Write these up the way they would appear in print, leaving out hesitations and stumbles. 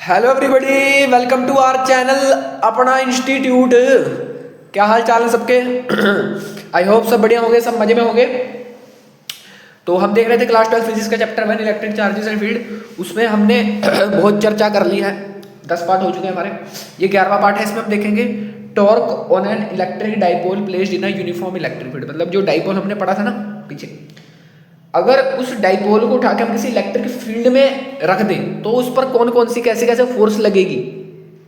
Hello everybody, welcome to our channel Apna institute. क्या हाल चाल है सबके? आई होप सब बढ़िया होंगे, सब मजे में होंगे। तो हम देख रहे थे क्लास 12 फिजिक्स का chapter 1 electric charges and field. उसमें हमने बहुत चर्चा कर ली है, 10 पार्ट हो चुके हैं हमारे। ये 11वां पार्ट है। इसमें हम देखेंगे torque on an electric dipole placed in a uniform electric field. मतलब जो डाइपोल हमने पढ़ा था ना पीछे, अगर उस डाइपोल को उठा के हम किसी इलेक्ट्रिक फील्ड में रख दें तो उस पर कौन कौन सी कैसे कैसे फोर्स लगेगी,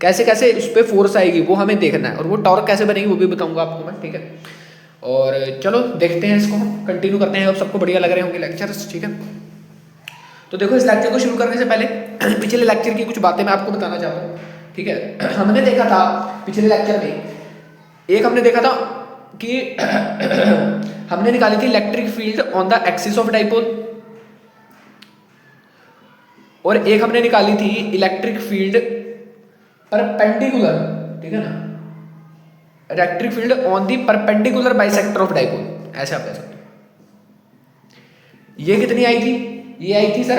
कैसे कैसे उस पर फोर्स आएगी, वो हमें देखना है। और वो टॉर्क कैसे बनेगी वो भी बताऊंगा आपको मैं, ठीक है। और चलो देखते हैं, इसको हम कंटिन्यू करते हैं। अब सबको बढ़िया लग रहे होंगे लेक्चर्स, ठीक है। तो देखो, इस लेक्चर को शुरू करने से पहले पिछले लेक्चर की कुछ बातें मैं आपको बताना चाहता हूँ, ठीक है। हमने देखा था पिछले लेक्चर में, एक हमने देखा था कि हमने निकाली थी electric field on the axis of dipole, और एक हमने निकाली थी इलेक्ट्रिक फील्ड परपेंडिकुलर, ठीक है ना, electric field on the perpendicular bisector of dipole, ऐसे आप कह सकते हो। ये कितनी आई थी? ये आई थी सर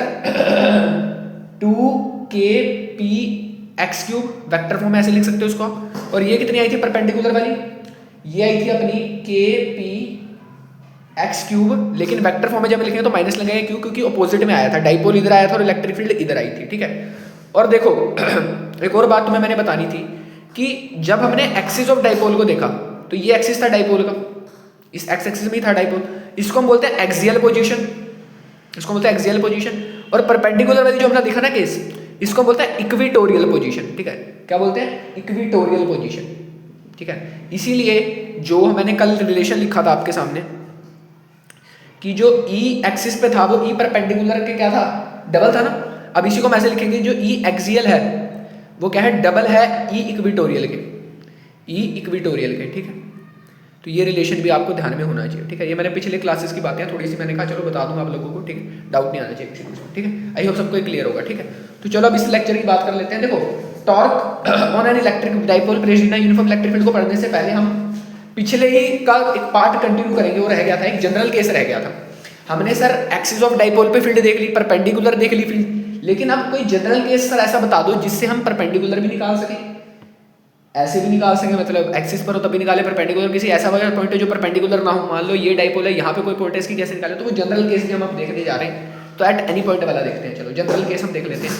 2kpx3, वेक्टर फॉर्म में ऐसे लिख सकते हो इसको आप। और ये कितनी आई थी परपेंडिकुलर वाली? ये आई थी अपनी kpx3, लेकिन वेक्टर फॉर्म में जब लिखेंगे तो माइनस लगेगा, क्यों? क्योंकि अपोजिट में आया था, डाइपोल इधर आया था और इलेक्ट्रिक फील्ड इधर आई थी, ठीक है। और देखो एक और बात तुम्हें मैंने बतानी थी कि जब हमने एक्सिस ऑफ डाइपोल को देखा तो ये एक्सिस था डाइपोल का, इस एक्स एक्सिस में ही था डाइपोल। इसको हम बोलते हैं एक्सियल पोजीशन, इसको बोलते हैं एक्सियल पोजीशन। और परपेंडिकुलर वाली जो हमने देखा ना केस, इसको बोलते हैं इक्वेटोरियल पोजीशन, ठीक है। क्या बोलते हैं? इक्वेटोरियल पोजीशन, ठीक है। इसीलिए जो मैंने कल रिलेशन लिखा था आपके सामने कि जो ई एक्सिस पे था वो ई परपेंडिकुलर के क्या था? डबल था ना। अब इसी को हम ऐसे लिखेंगे, जो ई एक्सियल है वो क्या है? डबल है ई इक्वेटोरियल के, ई इक्वेटोरियल के, ठीक है। तो ये रिलेशन भी आपको ध्यान में होना चाहिए, ठीक है। ये मैंने पिछले क्लासेस की बातें थोड़ी सी मैंने कहा चलो बता दूं आप लोगों को, ठीक है। डाउट नहीं आना चाहिए किसी को, ठीक है। आई होप सबको क्लियर होगा, ठीक है। तो चलो अब इस लेक्चर की बात कर लेते हैं। देखो, torque on an electric dipole placed in a uniform electric field को पढ़ने से पहले हम पिछले ही का एक पार्ट कंटिन्यू करेंगे। वो रह गया था, एक जनरल केस रह गया था। हमने सर एक्सिस ऑफ डाइपोल पे फील्ड देख ली, परपेंडिकुलर देख ली फील्ड, लेकिन अब कोई जनरल केस सर ऐसा बता दो जिससे हम परपेंडिकुलर भी निकाल सकें, ऐसे भी निकाल सकें। मतलब एक्सिस पर हो तभी निकाले, परपेंडिकुलर किसी ऐसा वजह पॉइंट है जो परपेंडिकुलर ना हो, मान लो ये डाइपोल है, यहाँ पे कोई पॉइंट है, इसकी कैसे निकाले? तो वो जनरल केस भी हम अब देखने जा रहे हैं। तो एट एनी पॉइंट वाला देखते हैं, चलो जनरल केस हम देख लेते हैं।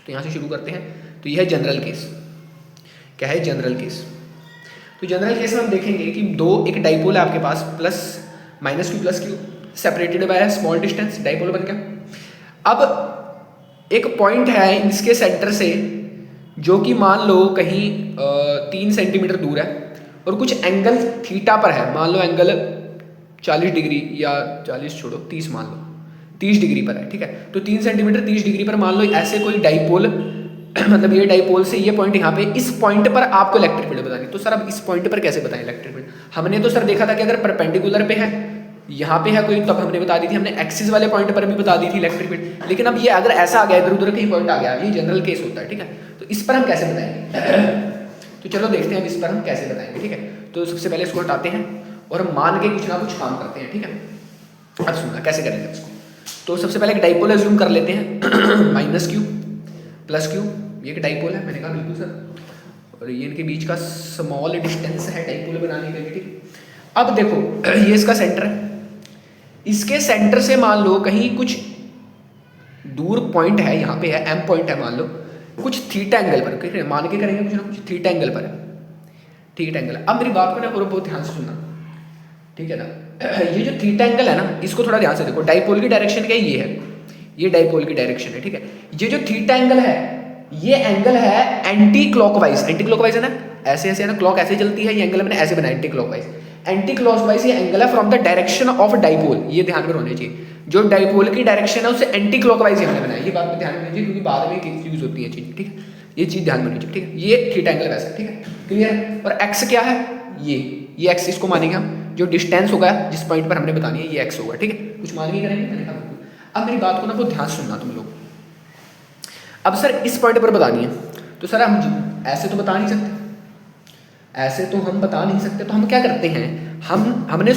तो यहाँ से शुरू करते हैं। तो यह है जनरल केस। क्या है जनरल केस? तो जनरल केस में हम देखेंगे कि एक डाइपोल है आपके पास, plus minus q plus q, separated by small distance, dipole बन गया। अब एक पॉइंट है इसके सेंटर से जो कि मान लो कहीं 3 सेंटीमीटर दूर है और कुछ एंगल थीटा पर है। मान लो एंगल 40 डिग्री या 40 छोड़ो 30, मान लो 30 डिग्री पर है, ठीक है। तो 3 सेंटीमीटर 30 डिग्री पर मान लो ऐसे कोई डाइपोल मतलब ये डाइपोल से ये पॉइंट यहाँ पे, इस पॉइंट पर आपको इलेक्ट्रिक फील्ड बतानी। तो सर अब इस पॉइंट पर कैसे बताएं इलेक्ट्रिक फील्ड? हमने तो सर देखा था कि अगर परपेंडिकुलर पे है, यहाँ पे है कोई, तब हमने बता दी थी। हमने एक्सिस वाले पॉइंट पर भी बता दी थी इलेक्ट्रिक फील्ड। लेकिन अब ये अगर ऐसा आ गया, इधर उधर कहीं पॉइंट आ गया, ये जनरल केस होता है, ठीक है। तो इस पर हम कैसे बताएंगे? तो चलो देखते हैं अब इस पर हम कैसे बताएंगे, ठीक है। तो सबसे पहले इसको हटाते हैं और हम मान के कुछ ना कुछ काम करते हैं, ठीक है। अब सुनना कैसे करेंगे इसको। तो सबसे पहले एक डाइपोल एज्यूम कर लेते हैं, माइनस क्यू प्लस क्यू, ये एक डाइपोल है, मैंने कहा बिल्कुल सर। और ये इनके बीच का स्मॉल डिस्टेंस है डाइपोल बनाने के लिए, ठीक। अब देखो ये इसका सेंटर है, इसके सेंटर से मान लो कहीं कुछ दूर पॉइंट है, यहाँ पे है एम पॉइंट है, मान लो कुछ थीटा एंगल पर, मान के करेंगे कुछ ना कुछ थीटा एंगल पर है, थीटा एंगल। अब मेरी बात को ना पूरा बहुत ध्यान से सुनना, ठीक है ना। ये जो थीटा एंगल है ना, इसको थोड़ा ध्यान से देखो। डाइपोल की डायरेक्शन क्या है? ये है, ये डाइपोल की डायरेक्शन है, ठीक है। ये जो थीटा एंगल है, ये एंगल है एंटी क्लॉकवाइज, एंटी क्लॉकवाइज है ना, ऐसे ऐसे है ना, क्लॉक ऐसे चलती है, ये एंगल मैंने ऐसे बनाया एंटी क्लॉकवाइज। एंटी क्लॉकवाइज ये एंगल है from the direction of dipole, ये ध्यान में होना चाहिए। जो डाइपोल की डायरेक्शन है उससे एंटी क्लॉकवाइज हमने बनाया, ये बात में ध्यान में होनी चाहिए, क्योंकि बाद में कंफ्यूज होती है चीज, ठीक है। ये चीज ध्यान में होनी चाहिए, ठीक है। ये थीटा एंगल वैसा, ठीक है, क्लियर है। और एक्स क्या है? ये एक्स, इसको मानेंगे हम, जो डिस्टेंस होगा जिस पॉइंट पर हमने बतानी है, ये एक्स होगा, ठीक है। कुछ मान के करेंगे, मैंने कहा बिल्कुल। अब मेरी बात को ना बहुत ध्यान सुनना तुम लोग। अब सर इस पॉइंट पर बतानी है, तो सर हम ऐसे तो बता नहीं सकते, ऐसे तो हम बता नहीं सकते। तो हम क्या करते हैं, हमने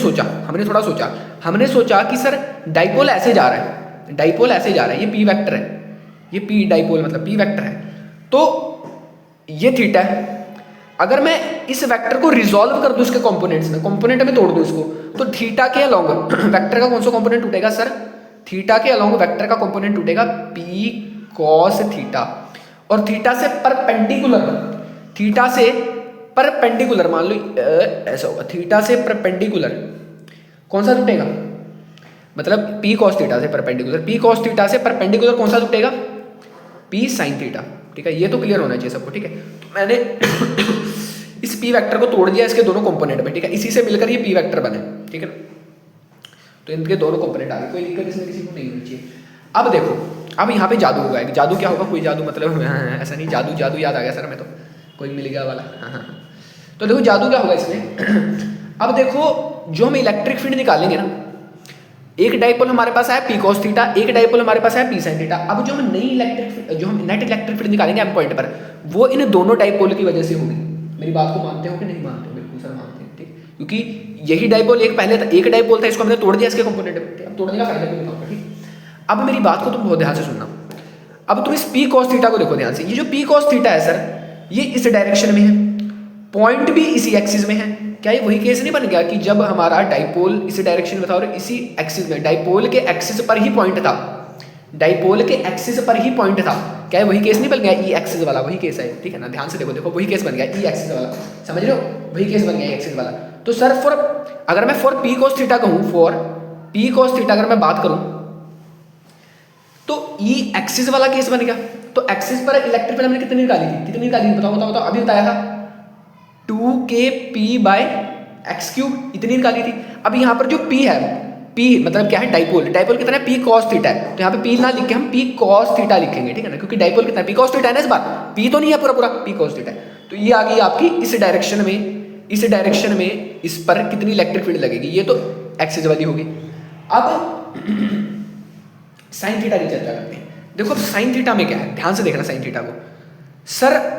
थोड़ा सोचा कि सर डाइपोल ऐसे जा रहा है, डाइपोल ऐसे जा रहा है, ये पी वेक्टर है, ये पी डाइपोल मतलब पी वेक्टर है, तो ये थीटा है। अगर मैं इस वेक्टर को रिजॉल्व कर दूं इसके कंपोनेंट्स में, कंपोनेंट में तोड़ दूं इसको, तो थीटा के अलोंग वेक्टर का कौन सा कंपोनेंट टूटेगा सर? थीटा के अलोंग वेक्टर का कंपोनेंट टूटेगा पी कॉस थीटा, और थीटा से परपेंडिकुलर, थीटा से परपेंडिकुलर मान लो ऐसा होगा, थीटा से परपेंडिकुलर कौन सा टूटेगा? मतलब पी कॉस थीटा से परपेंडिकुलर, पी कॉस थीटा से परपेंडिकुलर कौन सा टूटेगा? P sine theta. ठीक है, ये तो क्लियर होना चाहिए सबको। ठीक है, तो मैंने इस पी वेक्टर को तोड़ दिया इसके दोनों कंपोनेंट में। ठीक है, इसी से मिलकर ये पी वेक्टर बने। ठीक है, तो इनके दोनों कंपोनेंट आ गए, कोई दिक्कत इसमें किसी को नहीं होनी चाहिए। अब देखो, अब यहाँ पे जादू होगा। जादू क्या होगा? कोई जादू मतलब ऐसा नहीं, जादू जादू याद आ गया सर हमें तो, कोई मिल गया वाला। हाँ, तो देखो जादू क्या होगा इसमें। अब देखो जो हम इलेक्ट्रिक फील्ड निकालेंगे ना, एक डाइपोल हमारे पास है पी कॉस थीटा, एक डाइपोल हमारे पास है पी साइन थीटा। अब जो हम नई इलेक्ट्रिक, जो हम नेट इलेक्ट्रिक फील्ड निकालेंगे एम पॉइंट पर, वो इन दोनों डाइपोल की वजह से होगी। मेरी बात को मानते हो कि नहीं मानते हो? बिल्कुल सर मानते हैं। ठीक, क्योंकि यही डाइपोल एक पहले था, एक डाइपोल था, इसको हमने तोड़ दिया इसके कंपोनेंट में। अब तोड़ने का फायदा भी दिखाऊंगा। ठीक, अब मेरी बात को तुम बहुत ध्यान से सुनना। अब तुम इस पी कॉस थीटा को देखो ध्यान से। ये जो पी कॉस थीटा है सर, ये इस डायरेक्शन में है, पॉइंट भी इसी एक्सिस में है। क्या ये वही केस नहीं बन गया कि जब हमारा डाइपोल इसी डायरेक्शन में था और इसी एक्सिस में, डाइपोल के एक्सिस पर ही पॉइंट था, डाइपोल के एक्सिस पर ही पॉइंट था। क्या वही केस नहीं बन गया? ई एक्सिस वाला वही केस है। ठीक है ना, ध्यान से देखो, देखो वही केस बन गया ई एक्सिस वाला, समझ रहे हो? वही केस बन गया ई एक्सिस वाला। तो सर फॉर, अगर मैं फॉर पी कॉस थीटा कहूँ, फॉर पी कॉस थीटा अगर मैं बात करूँ, तो ई एक्सिस वाला केस बन गया। तो एक्सिस पर इलेक्ट्रिक फील्ड हमने कितनी निकाली थी? कितनी निकाली थी? बताओ बताओ बताओ, अभी बताया था 2kp/x3 इतनी निकाली थी। अब यहाँ पर जो p है, p मतलब क्या है? डाइपोल। डाइपोल कितना है? p cos थीटा है। तो यहाँ पे p ना लिख के हम p cos थीटा लिखेंगे। ठीक है ना, क्योंकि डाइपोल कितना है? p cos थीटा है ना, इस बार p तो नहीं है पूरा पूरा, p cos थीटा है। तो ये आ गई आपकी इस डायरेक्शन में, इस डायरेक्शन में इस पर कितनी इलेक्ट्रिक फील्ड लगेगी? ये तो एक्सिस वाली होगी। अब साइन थीटा की चर्चा करते हैं। देखो साइन थीटा में क्या है, ध्यान से देखना साइन थीटा को। सर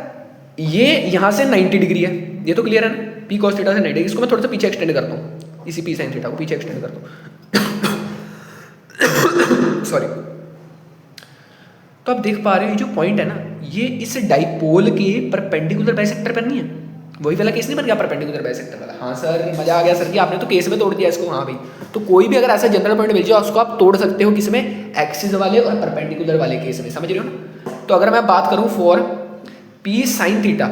ये यहाँ से 90 डिग्री है, ये तो क्लियर है ना, पी कॉस थीटा से 90 डिग्री। इसको मैं थोड़ा सा पीछे एक्सटेंड करता हूँ, इसी पी साइन थीटा को पीछे एक्सटेंड करता हूँ। सॉरी। तो आप देख पा रहे हो जो पॉइंट है ना, ये इस डाइपोल के परपेंडिकुलर बाइसेक्टर पर नहीं है। वही वाला केस नहीं बन गया परपेंडिकुलर बाइसेक्टर वाला? हाँ सर, मजा आ गया सर कि आपने तो केस में तोड़ दिया इसको। हाँ भाई, तो कोई भी अगर ऐसा जनरल पॉइंट मिल जाए उसको आप तोड़ सकते हो, किसमें? एक्सिस वाले और परपेंडिकुलर वाले केस में, समझ रहे हो ना? तो अगर मैं बात करूँ फॉर पी साइन थीटा,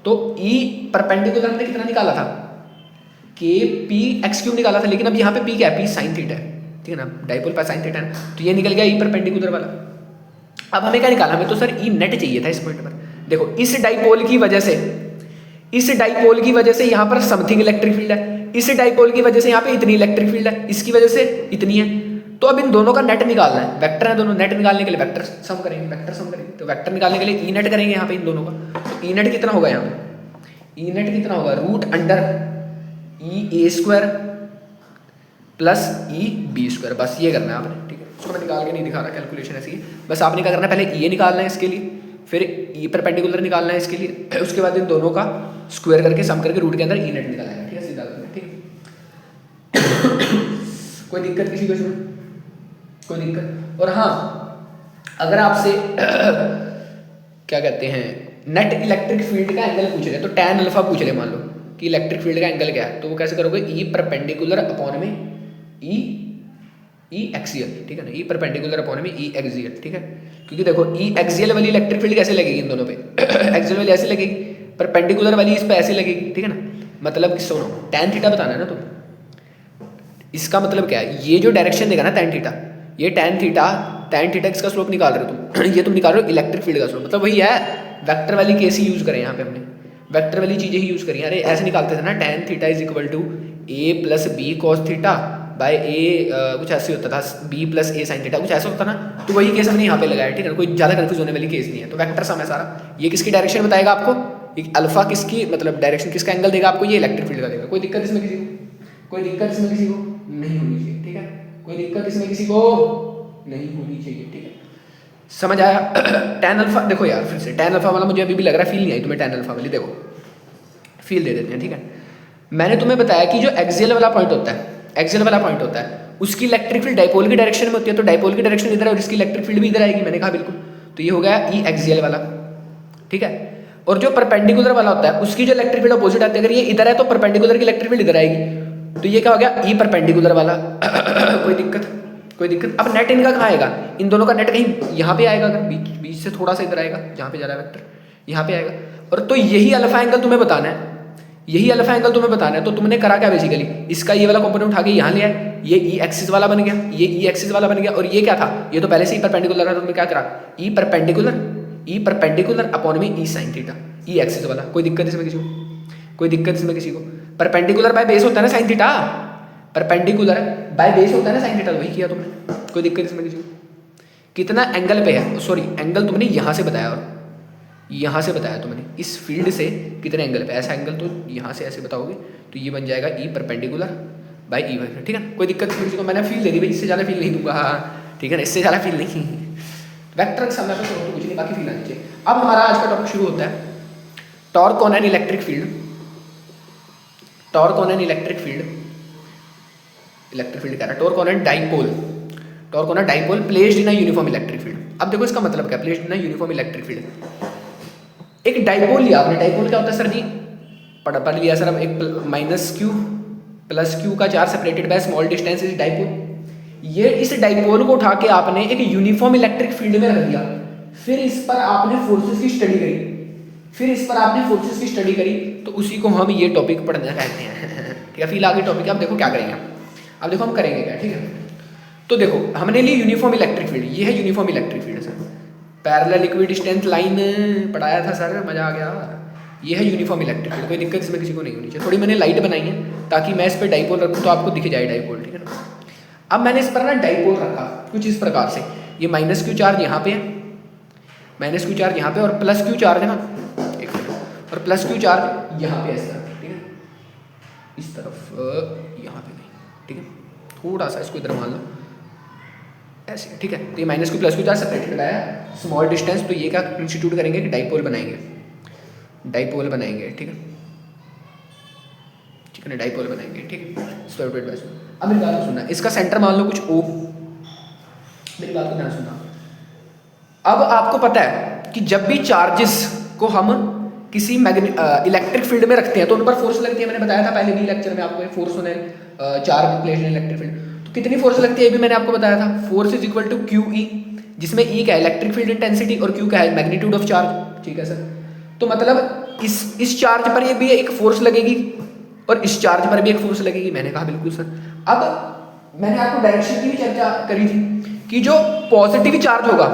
तो ई परपेंडिकुलर हमने कितना निकाला था? के पी एक्स क्यूब निकाला था, लेकिन अब यहाँ पे पी क्या है? पी साइन थीटा है। ठीक है ना, डाइपोल पर साइन थीटा है, तो ये निकल गया ई परपेंडिकुलर वाला। अब हमें क्या निकाला? हमें तो सर ई नेट चाहिए था इस पॉइंट पर। देखो इस डाइपोल की वजह से, इस डाइपोल की वजह से यहाँ पर समथिंग इलेक्ट्रिक फील्ड है, इस डाइपोल की वजह से यहाँ पे इतनी इलेक्ट्रिक फील्ड है, इसकी वजह से इतनी है। तो अब इन दोनों का नेट निकालना है, वेक्टर है दोनों, नेट निकालने के लिए वेक्टर सम करेंगे, वेक्टर सम करेंगे। तो वेक्टर निकालने के लिए ई नेट करेंगे यहाँ पे इन दोनों का। तो ई नेट कितना होगा यहाँ पे? ई नेट कितना होगा? Root under E A square plus E B square. बस ये करना है आपने। ठीक है, उसको मैं निकाल के नहीं दिखा रहा, कैलकुलेशन ऐसी है। बस आपने क्या करना है, पहले ई निकालना है इसके लिए, फिर ई परपेंडिकुलर निकालना है इसके लिए, उसके बाद इन दोनों का स्क्वायर करके सम करके रूट के अंदर ई नेट निकालना है। ठीक है, सीधा करना है। ठीक है, कोई दिक्कत किसी को इसमें? कोई दिक्कत? और हाँ, अगर आपसे क्या कहते हैं नेट इलेक्ट्रिक फील्ड का एंगल पूछ रहे, तो टैन अल्फा पूछ रहे, मान लो कि इलेक्ट्रिक फील्ड का एंगल क्या है, तो वो कैसे करोगे? ई परपेंडिकुलर अपॉन में ई एक्सियल। ठीक है ना, ई परपेंडिकुलर अपॉन में ई एक्सियल। ठीक है, क्योंकि देखो ई एक्सियल वाली इलेक्ट्रिक फील्ड कैसे लगेगी इन दोनों पे? एक्सियल वाली ऐसे लगेगी, परपेंडिकुलर वाली इस पे ऐसे लगेगी। ठीक है ना, मतलब कि सुनो, टैन थीटा बताना है ना तुम। इसका मतलब क्या है? ये जो डायरेक्शन देगा ना टैन थीटा, ये टैन थीटा किसका स्लोप निकाल रहे हो तुम? ये तुम निकाल रहे हो इलेक्ट्रिक फील्ड का स्लोप। मतलब वही है, वेक्टर वाली केस ही यूज करें यहाँ पे, हमने वेक्टर वाली चीजें ही यूज करी। अरे ऐसे निकालते थे ना, tan theta is equal to A plus B cos theta by A, कुछ ऐसे होता था, B plus A sine theta, कुछ ऐसा होता ना। तो वही केस हमने यहाँ पे लगाया। ठीक है, कोई ज़्यादा कंफ्यूज होने वाली केस नहीं है। तो वेक्टर सम है सारा। ये किसकी डायरेक्शन बताएगा आपको? अल्फा किसकी, मतलब डायरेक्शन किसका एंगल देगा आपको? ये इलेक्ट्रिक फील्ड का देगा। कोई दिक्कत इसमें किसी को? कोई दिक्कत इसमें किसी को नहीं होनी चाहिए। ठीक है, कोई दिक्कत इसमें किसी को नहीं होनी चाहिए। ठीक है, समझ आया? टैन अल्फा देखो यार, फिर से टैन अल्फा वाला मुझे अभी भी लग रहा है, फील नहीं आई तुम्हें टैन अल्फा वाली। देखो फील दे देते हैं। ठीक है, मैंने तुम्हें बताया कि जो एक्सियल वाला पॉइंट होता है, एक्सियल वाला पॉइंट होता है उसकी इलेक्ट्रिक फील्ड डाइपोल की डायरेक्शन में होती है, तो डाइपोल की डायरेक्शन इधर है और इसकी इलेक्ट्रिक फील्ड भी इधर आएगी, मैंने कहा बिल्कुल। तो ये हो गया ई एक्सियल वाला, ठीक है। और जो परपेंडिकुलर वाला होता है उसकी जो इलेक्ट्रिक फील्ड अपोजिट आती है, अगर ये इधर है तो परपेंडिकुलर की इलेक्ट्रिक फील्ड इधर आएगी, तो ये क्या हो गया ई परपेंडिकुलर वाला। कोई दिक्कत। अब नेट इनका कहाँ आएगा, इन दोनों का नेट कहीं यहाँ पे आएगा, अगर बीच से थोड़ा सा इधर आएगा, जहाँ पे जा रहा है वेक्टर यहाँ पे आएगा। और तो यही अल्फा एंगल तुम्हें बताना है, तो तुमने करा क्या बेसिकली, इसका ये वाला कंपोनेंट उठा के यहाँ ले आए, ये ई एक्सिस वाला बन गया, ये ई एक्सिस वाला बन गया, और ये क्या था, ये तो पहले से ही परपेंडिकुलर था, तो तुमने क्या करा, ई परपेंडिकुलर अपॉन में ई साइन थीटा, ई एक्सिस वाला। कोई दिक्कत इसमें किसी को, परपेंडिकुलर बाय बेस होता है ना sine theta, perpendicular by base होता है ना साइन थीटा, वही किया तुमने। कोई दिक्कत इसमें किसी को, कितना एंगल पे है, सॉरी एंगल तुमने यहाँ से बताया, और यहाँ से बताया तुमने इस फील्ड से कितने एंगल पे, ऐसा एंगल तो यहाँ से ऐसे बताओगे, तो ये बन जाएगा E perpendicular by E vector, ठीक है ना। कोई दिक्कत किसी को, मैंने फील दे दी भाई, इससे ज़्यादा फील नहीं दूंगा, हाँ ठीक है ना, इससे ज़्यादा फील नहीं। वेक्टर के सामने तो कुछ नहीं, बाकी फील आनी चाहिए। अब हमारा आज का टॉपिक शुरू होता है torque on an electric field, torque on an electric field कह रहा है, torque on an dipole placed in a uniform electric field. अब देखो इसका मतलब क्या, placed in a uniform electric field. एक डाइपोल लिया आपने, डाइपोल क्या होता है सर जी, पढ़ लिया सर। अब एक माइनस क्यू प्लस क्यू का charge separated by small distance is dipole. ये इस डाइपोल को उठा के आपने एक यूनिफॉर्म इलेक्ट्रिक फील्ड में रख दिया, फिर इस पर आपने फोर्सेस की स्टडी करी, तो उसी को हम ये टॉपिक पढ़ना कहते हैं। ठीक है, फिर आगे टॉपिक अब देखो क्या करेंगे, अब देखो हम करेंगे क्या, ठीक है। तो देखो हमने ली यूनिफॉर्म इलेक्ट्रिक फील्ड, ये है uniform electric field sir, parallel equidistance line पढ़ाया था सर, मजा आ गया। ये है यूनिफॉर्म इलेक्ट्रिक फील्ड, कोई दिक्कत इसमें किसी को नहीं होनी चाहिए। थोड़ी मैंने लाइट बनाई है ताकि मैं इस पर डाइपोल रखूँ तो आपको दिख जाए डाइपोल, ठीक है ना। अब मैंने इस पर ना डाइपोल रखा कुछ इस प्रकार से, ये माइनस क्यू चार्ज यहाँ पे है, माइनस क्यू चार्ज यहाँ पे, और प्लस क्यू चार्ज है ना, एक मिनट, और प्लस क्यू चार्ज यहाँ पे इस तरफ, ठीक है, इस तरफ यहाँ पे नहीं, ठीक है, थोड़ा सा इसको इधर मान लो ऐसे, ठीक है। तो ये minus q plus Q charge separated है स्मॉल डिस्टेंस, तो ये क्या इंस्टीट्यूट करेंगे कि डाइपोल बनाएंगे, ठीक है, डाइपोल बनाएंगे, ठीक है। सॉल्यूटेड बाय, अब मेरी बात को सुनना, इसका सेंटर मान लो कुछ ओ, मेरी बात को ध्यान सुनना। अब आपको पता है कि जब भी चार्जेस को हम किसी इलेक्ट्रिक फील्ड में रखते हैं तो उन पर फोर्स लगती है, मैंने बताया था पहले भी लेक्चर में आपको, फोर्स होने charge placed in electric field, तो कितनी फोर्स लगती है ये भी मैंने आपको बताया था। Force is equal to q E, जिसमें ई क्या है इलेक्ट्रिक फील्ड इंटेंसिटी और क्यू क्या है मैग्नीट्यूड ऑफ चार्ज, ठीक है सर। तो मतलब इस चार्ज पर ये भी एक फोर्स लगेगी और इस चार्ज पर भी एक फोर्स लगेगी, मैंने कहा बिल्कुल सर। अब मैंने आपको डायरेक्शन की भी चर्चा करी थी कि जो पॉजिटिव चार्ज होगा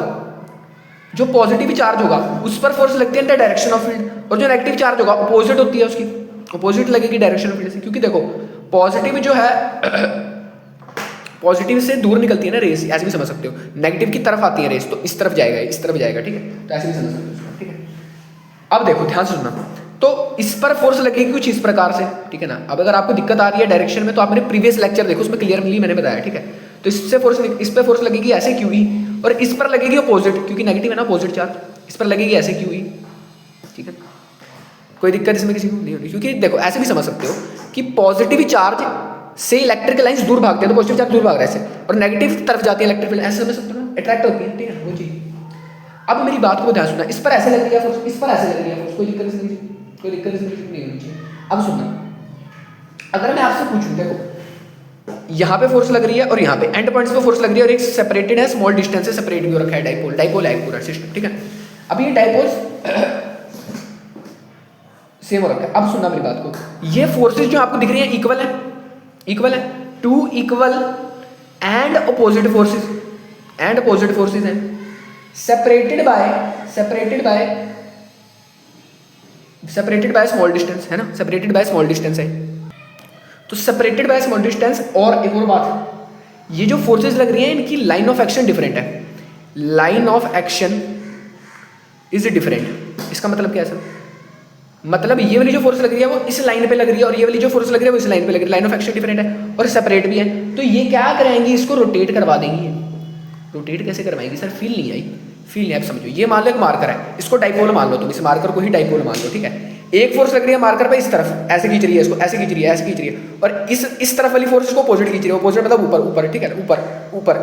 उस पर फोर्स लगती है in the direction of field, और जो नेगेटिव चार्ज होगा अपोजिट होती है उसकी, अपोजिट लगेगी डायरेक्शन ऑफ फील्ड से। क्योंकि देखो पॉजिटिव जो है पॉजिटिव से दूर निकलती है ना रेस, ऐसे भी समझ सकते हो, नेगेटिव की तरफ आती है रेस तो इस तरफ जाएगा, ठीक है, तो ऐसे भी समझ सकते हो, ठीक है। अब देखो ध्यान से सुनना, तो इस पर फोर्स लगेगी कुछ इस प्रकार से, ठीक है ना। अब अगर आपको दिक्कत आ रही है डायरेक्शन में तो आपने प्रीवियस लेक्चर देखो, उसमें क्लियरली मैंने बताया, ठीक है। तो इस पर फोर्स लगेगी ऐसे क्यू ई, और इस पर लगेगी अपोजिट, क्योंकि नेगेटिव है ना अपोजिट चार्ज, इस पर लगेगी ऐसे क्यू ई, ठीक है। कोई दिक्कत इसमें किसी को नहीं होगी, क्योंकि देखो ऐसे भी समझ सकते हो कि पॉजिटिव चार्ज से इलेक्ट्रिक लाइंस दूर भागते हैं, तो पॉजिटिव चार्ज दूर भाग रहे हैं और नेगेटिव तरफ जाती है इलेक्ट्रिक फील्ड, ऐसे समझ सकते हो ना, अट्रैक्ट होती है, ठीक है वो चीज। अब मेरी बात को ध्यान सुनना, इस पर ऐसे लग रही है फोर्स, इस पर ऐसे लग रही है फोर्स, कोई दिक्कत इसमें नहीं होनी चाहिए। अब सुनना, अगर मैं आपसे पूछूं, देखो यहाँ पे फोर्स लग रही है और यहाँ पे एंड पॉइंट्स पे फोर्स लग रही है, और एक सेपरेटेड है स्मॉल डिस्टेंस से सेपरेट भी हो रखा है, डाइपोल है पूरा सिस्टम, ठीक है। अब ये डाइपोल्स सेम हो रखा है। अब सुनना मेरी बात को, ये फोर्सेस जो आपको दिख रही है इक्वल है, two equal and opposite forces हैं, सेपरेटेड बाय स्मॉल डिस्टेंस, है ना, सेपरेटेड बाय स्मॉल डिस्टेंस है। तो सेपरेटेड बाय स्मॉल डिस्टेंस, और एक और बात, ये जो फोर्सेस लग रही हैं इनकी लाइन ऑफ एक्शन डिफरेंट है, line of action is different. इसका मतलब क्या है सर, मतलब ये वाली जो फोर्स लग रही है वो इस लाइन पे लग रही है, और ये वाली जो फोर्स लग रही है वो इस लाइन पे लग रही है, लाइन ऑफ एक्शन डिफरेंट है और सेपरेट भी है। तो ये क्या कराएंगी, इसको रोटेट करवा देंगी। रोटेट कैसे करवाएंगी सर, फील नहीं आई, अब समझो, ये मान लो एक मार्कर है, इसको डाइपोल मान लो तुम, इस मार्कर को ही डाइपोल मान लो, ठीक है। एक फोर्स लग रही है मार्कर पे इस तरफ, ऐसे खींच रही है इसको, ऐसे खींच रही है, ऐसे खींच रही है, और इस तरफ वाली फोर्स इसको अपोजिट खींच रही है, अपोजिट मतलब ऊपर ऊपर, ठीक है, ऊपर ऊपर।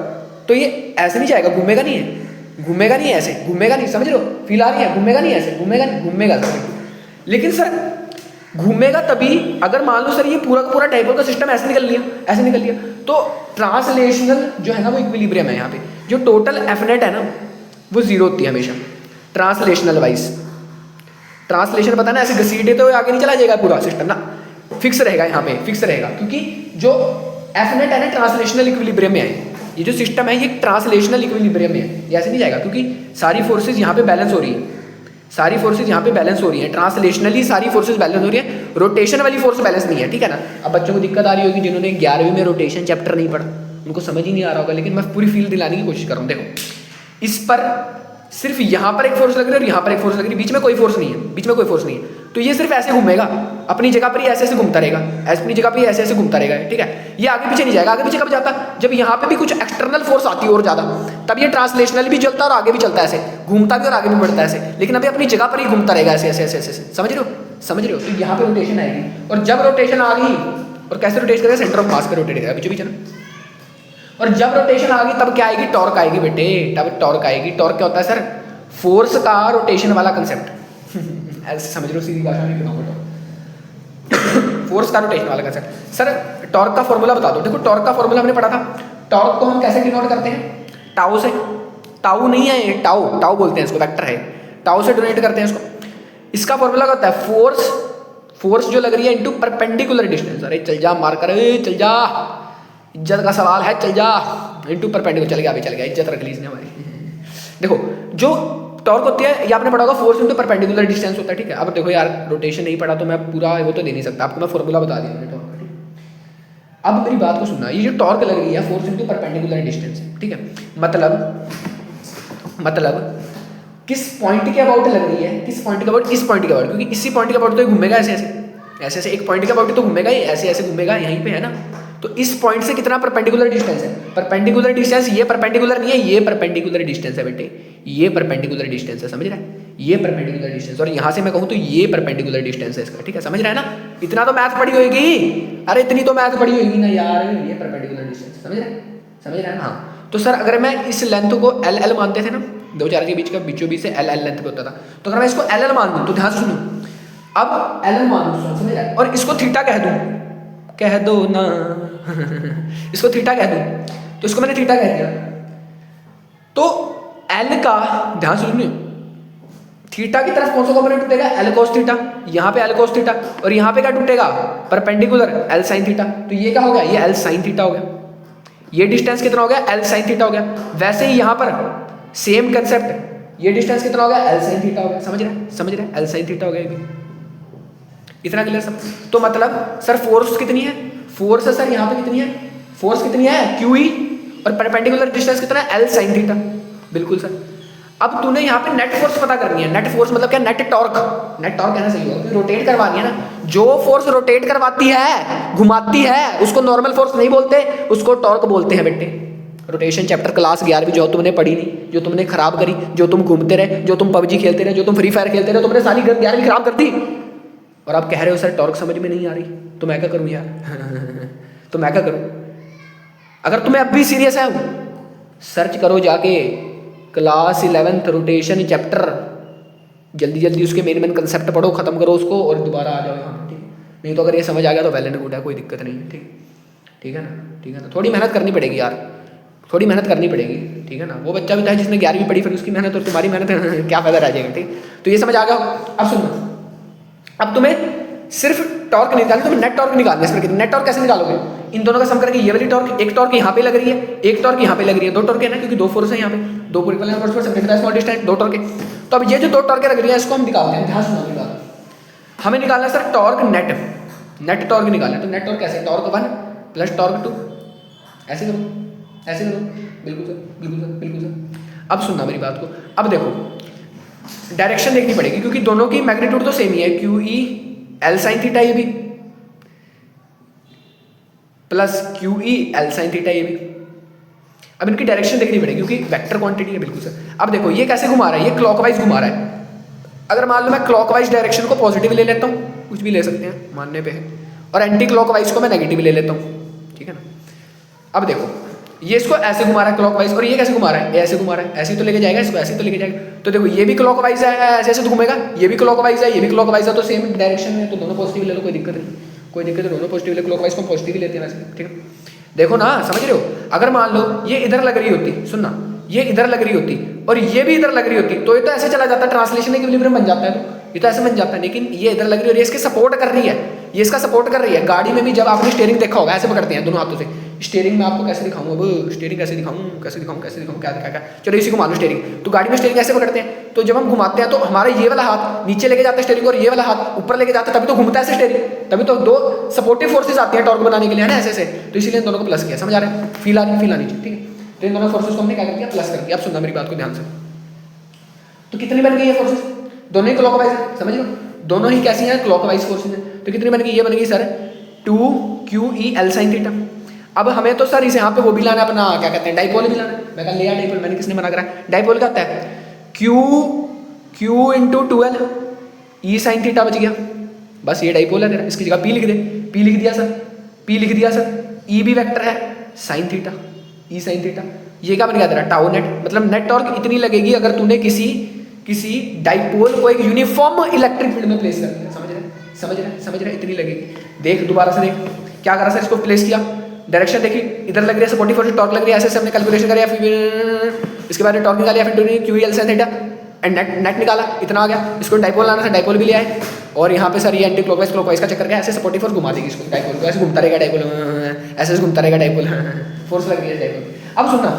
तो ये ऐसे नहीं जाएगा, घूमेगा नहीं है, घूमेगा नहीं है ऐसे, घूमेगा नहीं, समझ लो, फील आ रही है, घूमेगा नहीं ऐसे, घूमेगा नहीं, घूमेगा सर। लेकिन सर घूमेगा तभी अगर मान लो सर ये पूरा का पूरा डाइपोल का सिस्टम ऐसे निकल लिया, ऐसे निकल लिया, तो ट्रांसलेशनल जो है ना वो इक्विलिब्रियम है यहाँ पे, जो टोटल एफ नेट है ना वो जीरो होती है हमेशा ट्रांसलेशनल वाइज। ट्रांसलेशन पता है ना, ऐसे घसीटे तो आगे नहीं चला जाएगा पूरा सिस्टम ना, फिक्स रहेगा यहाँ पे, फिक्स रहेगा, क्योंकि जो एफ नेट है ना ट्रांसलेशनल इक्विलिब्रियम में है, ये जो सिस्टम है ये ट्रांसलेशनल इक्विलिब्रियम में है, ये ऐसे नहीं जाएगा, क्योंकि सारी फोर्सेज यहाँ पे बैलेंस हो रही है, सारी फोर्सेज यहाँ पे बैलेंस हो रही है, ट्रांसलेशनली सारी फोर्सेज बैलेंस हो रही है, रोटेशन वाली फोर्स बैलेंस नहीं है, ठीक है ना। अब बच्चों को दिक्कत आ रही होगी जिन्होंने 11वीं में रोटेशन चैप्टर नहीं पढ़ा, उनको समझ ही नहीं आ रहा होगा, लेकिन मैं पूरी फील दिलाने की कोशिश कर रहा हूँ। देखो इस पर सिर्फ यहाँ पर एक फोर्स लग रही है और यहाँ पर एक फोर्स लग रही है, बीच में कोई फोर्स नहीं है, बीच में कोई फोर्स नहीं है, तो ये सिर्फ ऐसे घूमेगा अपनी जगह पर ही, ऐसे ऐसे घूमता रहेगा, अपनी जगह पर ही ऐसे ऐसे घूमता रहेगा, ठीक है। ये आगे पीछे नहीं जाएगा, आगे पीछे कब जाता, जब यहाँ पे भी कुछ एक्सटर्नल फोर्स आती है और ज्यादा, तब ये ट्रांसलेशनल भी चलता है और आगे भी चलता है, ऐसे घूमता भी और आगे भी बढ़ता है ऐसे, लेकिन अभी अपनी जगह पर ही घूमता रहेगा ऐसे ऐसे ऐसे ऐसे, समझ रहे हो, समझ रहे हो। तो यहाँ पे रोटेशन आएगी, और जब रोटेशन आ गई, और कैसे रोटेट करेगा, सेंटर ऑफ मास पे रोटेट करेगा बीचों बीच ना, और जब रोटेशन आ गई तब क्या आएगी, टॉर्क आएगी बेटे, तब टॉर्क आएगी। टॉर्क क्या होता है सर, फोर्स का रोटेशन वाला कंसेप्ट ऐसे समझ लो, सीधी भाषा में बताऊंगा, फोर्स का रोटेशन वाला कंसेप्ट। सर टॉर्क का फॉर्मूला बता दो। देखो टॉर्क का फॉर्मूला हमने पढ़ा था, टॉर्क को हम कैसे डिनोट करते हैं, टाउ से, टाउ नहीं है ये, टाउ टाउ बोलते हैं इसको, वेक्टर है, टाउ से डोनेट करते हैं इसको। इसका फॉर्मूला क्या होता है, फोर्स, फोर्स जो लग रही है इनटू परपेंडिकुलर डिस्टेंस, अरे चल जा मार कर, चल जा, इज्जत का सवाल है, चल जा, इनटू परपेंडिकुलर, चल गया अभी चल गया, इज्जत रख ली इसने हमारी। देखो जो टॉर्क होती है, ये आपने पढ़ा होगा, फोर्स इनटू परपेंडिकुलर डिस्टेंस होता है, ठीक है। अब देखो यार रोटेशन नहीं पढ़ा तो मैं पूरा वो तो दे नहीं सकता आपको, मैं फॉर्मूला बता दिया मैंने टॉर्क का। अब मेरी बात को सुनना, ये जो टॉर्क लग रही है फोर्स इनटू परपेंडिकुलर डिस्टेंस है, ठीक है, मतलब किस पॉइंट के अबाउट लग रही है, किस पॉइंट के अबाउट, इस पॉइंट के अबाउट, क्योंकि इसी पॉइंट के अबाउट तो घूमेगा ऐसे ऐसे ऐसे ऐसे, एक पॉइंट के अबाउट तो घूमेगा ही, ऐसे ऐसे घूमेगा, यहीं पे है ना। तो इस पॉइंट से कितना परपेंडिकुलर डिस्टेंस है, परपेंडिकुलर डिस्टेंस, ये परपेंडिकुलर नहीं है, ये परपेंडिकुलर डिस्टेंस है बेटे, ये परपेंडिकुलर डिस्टेंस है, समझ रहा है, ये परपेंडिकुलर डिस्टेंस, और यहाँ से मैं कहूँ तो ये परपेंडिकुलर डिस्टेंस है इसका, ठीक है, समझ रहा है ना। इतना तो मैथ पढ़ी होगी, अरे इतनी तो मैथ पढ़ी होगी ना यार, ये परपेंडिकुलर डिस्टेंस, समझ रहे हैं, समझ रहे हैं ना। हाँ तो सर अगर मैं इस लेंथ को एल एल मानते थे ना, दो चार के बीच का बीचों बीच से एल एल लेंथ पे होता था, तो अगर मैं इसको एल एल मान दूँ तो ध्यान से सुनो, अब एल एल मान दूँ, समझ रहा है, और इसको थीटा कह दूँ, कह दो ना इसको थीटा कह दूं, तो इसको मैंने थीटा कह दिया, तो एल का ध्यान से सुनिए, थीटा की तरफ कौन सा कंपोनेंट टूटेगा, एल कोस थीटा, यहाँ पे एल कोस थीटा, और यहाँ पे क्या टूटेगा, परपेंडिकुलर एल साइन थीटा, तो ये क्या हो गया, ये एल साइन थीटा हो गया, ये डिस्टेंस कितना हो गया, एल साइन थीटा हो गया। वैसे ही यहाँ पर सेम कंसेप्ट, ये डिस्टेंस कितना हो गया, एल साइन थीटा हो गया, समझ रहे, एल साइन थीटा हो गया ये, इतना क्लियर सब। तो मतलब सर फोर्स कितनी है, फोर्स है सर यहाँ पे कितनी है, फोर्स कितनी है QE, और परपेंडिकुलर डिस्टेंस कितना है, एल साइन थीटा, बिल्कुल सर। अब तूने यहाँ पे नेट फोर्स पता करनी है, नेट फोर्स मतलब क्या, नेट टॉर्क, नेट टॉर्क कहना सही होगा, रोटेट करवानी है ना, जो फोर्स रोटेट करवाती है, घुमाती है, उसको नॉर्मल फोर्स नहीं बोलते, उसको टॉर्क बोलते हैं बेटे। रोटेशन चैप्टर क्लास 11वीं जो तुमने पढ़ी नहीं, जो तुमने खराब करी, जो तुम घूमते रहे, जो तुम पबजी खेलते रहे, जो तुम फ्री फायर खेलते रहे, तुमने सारी 11वीं खराब कर दी, और आप कह रहे हो सर टॉर्क समझ में नहीं आ रही, तो मैं क्या करूं यार तो मैं क्या करूं। अगर तुम्हें अब भी सीरियस है, सर्च करो जाके क्लास 11th रोटेशन चैप्टर, जल्दी जल्दी उसके मेन कंसेप्ट पढ़ो, खत्म करो उसको, और दोबारा आ जाओ यहाँ, ठीक है। नहीं तो अगर ये समझ आ गया तो वेल एंड गुड है, कोई दिक्कत नहीं है, ठीक है ना, ठीक है ना। थोड़ी मेहनत करनी पड़ेगी यार, थोड़ी मेहनत करनी पड़ेगी, ठीक है ना। वो बच्चा भी था जिसने 11वीं पढ़ी, फिर उसकी मेहनत और तुम्हारी मेहनत क्या फायदा रह जाएगा, ठीक। तो ये समझ आ गया। अब सुनो, अब तुम्हें सिर्फ टॉर्क निकालनी, तुम्हें नेट टॉर्क निकालनी है। नेट टॉर्क कैसे निकालोगे, इन दोनों का सम करके ये वाली टॉर्क, एक टॉर्क यहाँ पे लग रही है, एक टॉर्क यहाँ पे लग रही है, दो टॉर्क है ना, क्योंकि दो फोर्स है यहाँ पे, दो इक्विवेलेंट फोर्स पर सेपरेट स्मॉल डिस्टेंस, दो टॉर्क है। तो अब ये जो दो टॉर्क लग रही है इसको हम निकालते हैं, ध्यान सुनो निकाल, हमें निकालना है sir torque net, net torque निकालना है। तो नेट टॉर्क कैसे, टॉर्क 1 प्लस टॉर्क 2, ऐसे करो, ऐसे करो, बिल्कुल सर, बिल्कुल सर, बिल्कुल सर। अब सुनना मेरी बात को, अब देखो डायरेक्शन देखनी पड़ेगी, क्योंकि दोनों की मैग्नीट्यूड तो सेम ही है, QE एल साइन थीटा ये भी, plus QE L sine theta ये भी। अब इनकी डायरेक्शन देखनी पड़ेगी, क्योंकि वेक्टर क्वांटिटी है, बिल्कुल सर। अब देखो ये कैसे घुमा रहा है, ये क्लॉकवाइज घुमा रहा है, अगर मान लो मैं क्लॉकवाइज डायरेक्शन को पॉजिटिव ले लेता हूँ, कुछ भी ले सकते हैं मानने पे है, और एंटी क्लॉकवाइज को मैं नेगेटिव ले लेता हूँ, ठीक है ना। अब देखो ये इसको ऐसे घुमा रहा है क्लॉकवाइज, और ये कैसे घुमा रहा है, ऐसे घुमा रहा है, ऐसे ही तो लेके जाएगा इसको, ऐसे ही तो लेके जाएगा। तो देखो ये भी क्लॉकवाइज है, ऐसे ऐसे तो घूमेगा, ये भी क्लॉकवाइज है, ये भी क्लॉकवाइज है, तो सेम डायरेक्शन में, तो दोनों पॉजिटिव ले लो, कोई दिक्कत नहीं, कोई दिक्कत नहीं, दोनों पॉजिटिव ले, क्लॉकवाइज को पॉजिटिव ही लेते हैं वैसे, ठीक है। देखो ना, समझ रहे हो, अगर मान लो ये इधर लग रही होती, सुनना, ये इधर लग रही होती और ये भी इधर लग रही होती, तो ये तो ऐसे चला जाता है, ट्रांसलेशन इक्विलिब्रियम बन जाता है, तो ये तो ऐसे बन जाता है। लेकिन ये इधर लग रही है और ये इसके सपोर्ट कर रही है, ये इसका सपोर्ट कर रही है। गाड़ी में भी जब आपने स्टीयरिंग देखा होगा, ऐसे पकड़ते हैं दोनों हाथों से। स्टीयरिंग में आपको कैसे दिखाऊं, अब स्टीयरिंग कैसे दिखाऊं, कैसे दिखाऊं, कैसे दिखाऊं, क्या दिखा, चलो इसी को मान लो स्टीयरिंग। तो गाड़ी में स्टीयरिंग ऐसे पकड़ते हैं, तो जब हम घुमाते हैं तो हमारा ये वाला हाथ नीचे लेके जाता है स्टीयरिंग, और ये वाला हाथ ऊपर लेके जाता है, तभी तो घूमता है ऐसे स्टीयरिंग, तभी तो दो सपोर्टिव फोर्सेस आती हैं टॉर्क बनाने के लिए, है ना, ऐसे ऐसे। तो इसीलिए इन दोनों को प्लस किया, समझ आ रहा है, फील आ रही है, ठीक है। तो इन दोनों फोर्सेस को हमने क्या कर दिया, प्लस कर दिया। अब सुनना मेरी बात को ध्यान से। तो कितनी बन गई ये फोर्सेस, दोनों ही क्लॉकवाइज है, समझ लो, दोनों ही कैसी हैं, क्लॉकवाइज फोर्सेस हैं। तो कितनी बन गई, ये बन गई sir 2QE L sin theta. अब हमें तो सर इसे यहाँ पे वो भी लाना है अपना, क्या कहते हैं, डाइपोल भी लाना है। मैं कहा लिया डाइपोल, मैंने किसने मना करा है, डाइपोल क्या होता है, Q into 2L E sin theta बच गया, बस ये डाइपोल है तेरा। इसकी जगह P लिख दे, P लिख दिया सर, P लिख दिया सर, E भी वेक्टर है, sin theta, E sin theta. ये क्या बन गया तेरा, टाउ नेट, मतलब नेट टॉर्क इतनी लगेगी अगर तूने किसी डाइपोल को एक यूनिफॉर्म इलेक्ट्रिक फील्ड में प्लेस कर दिया, समझ रहे, इतनी लगेगी। देख दोबारा से देख, क्या करा सर, इसको प्लेस किया, डायरेक्शन देखी, इधर लग रही है सपोर्टिव फोर्स, टॉर्क लग रही है, ऐसे हमने कैलकुलेशन करा, फिर इसके बाद टॉर्क निकाला, फिर QE L sin theta and net निकाला, इतना आ गया। इसको डाइपोल लाना था, डाइपोल भी लिया है, और यहाँ पे सर ये एंटी क्लॉकवाइज क्लॉकवाइज का चक्कर क्या, ऐसे सपोर्टिव फोर्स घुमा देगी इसको, डाइपोल को ऐसे घूमता रहेगा, डाइपोल ऐसे घूमता रहेगा, डाइपोल फोर्स लग रही है डाइपोल। अब सुनना,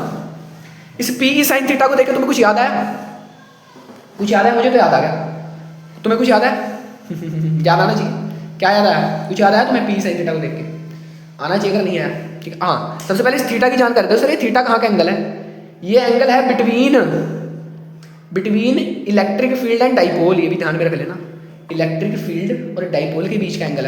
इस PE sin थीटा को देख के तुम्हें कुछ याद आया, कुछ याद है, मुझे तो याद आ गया, तुम्हें कुछ याद है याद आना चाहिए, क्या याद आया, कुछ याद आया तुम्हें PE sin थीटा को देख के, आना चाहिए अगर नहीं आया, ठीक है। हाँ, सबसे पहले इस थीटा की जानकारी दो सर, ये थीटा कहाँ का एंगल है, ये एंगल है between electric field and dipole, ये भी ध्यान में रख लेना, इलेक्ट्रिक फील्ड और डाइपोल के बीच का एंगल।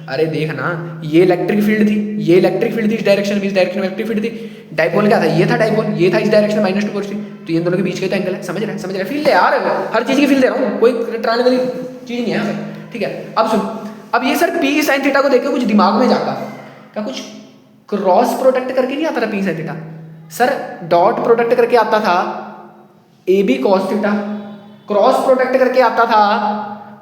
अरे देखना, ये इलेक्ट्रिक फील्ड थी, ये इलेक्ट्रिक फील्ड थी, इस डायरेक्शन में, इस डायरेक्शन में इलेक्ट्रिक फील्ड थी, डाइपोल क्या था, ये था डाइपोल, ये था इस डायरेक्शन में -2 फोर्स थी, तो ये दोनों के बीच का तो एंगल है, समझ रहे, फील्ड है यार, हर चीज़ की फील्ड दे रहा हूँ, कोई ट्राने वाली चीज़ नहीं है, ठीक है। अब सुन, अब ये सर PE sin थीटा को देख के कुछ दिमाग में जाता, क्या कुछ क्रॉस प्रोडक्ट करके नहीं आता था PE sin theta, sir dot product करके आता था AB cos theta, cross product करके आता था,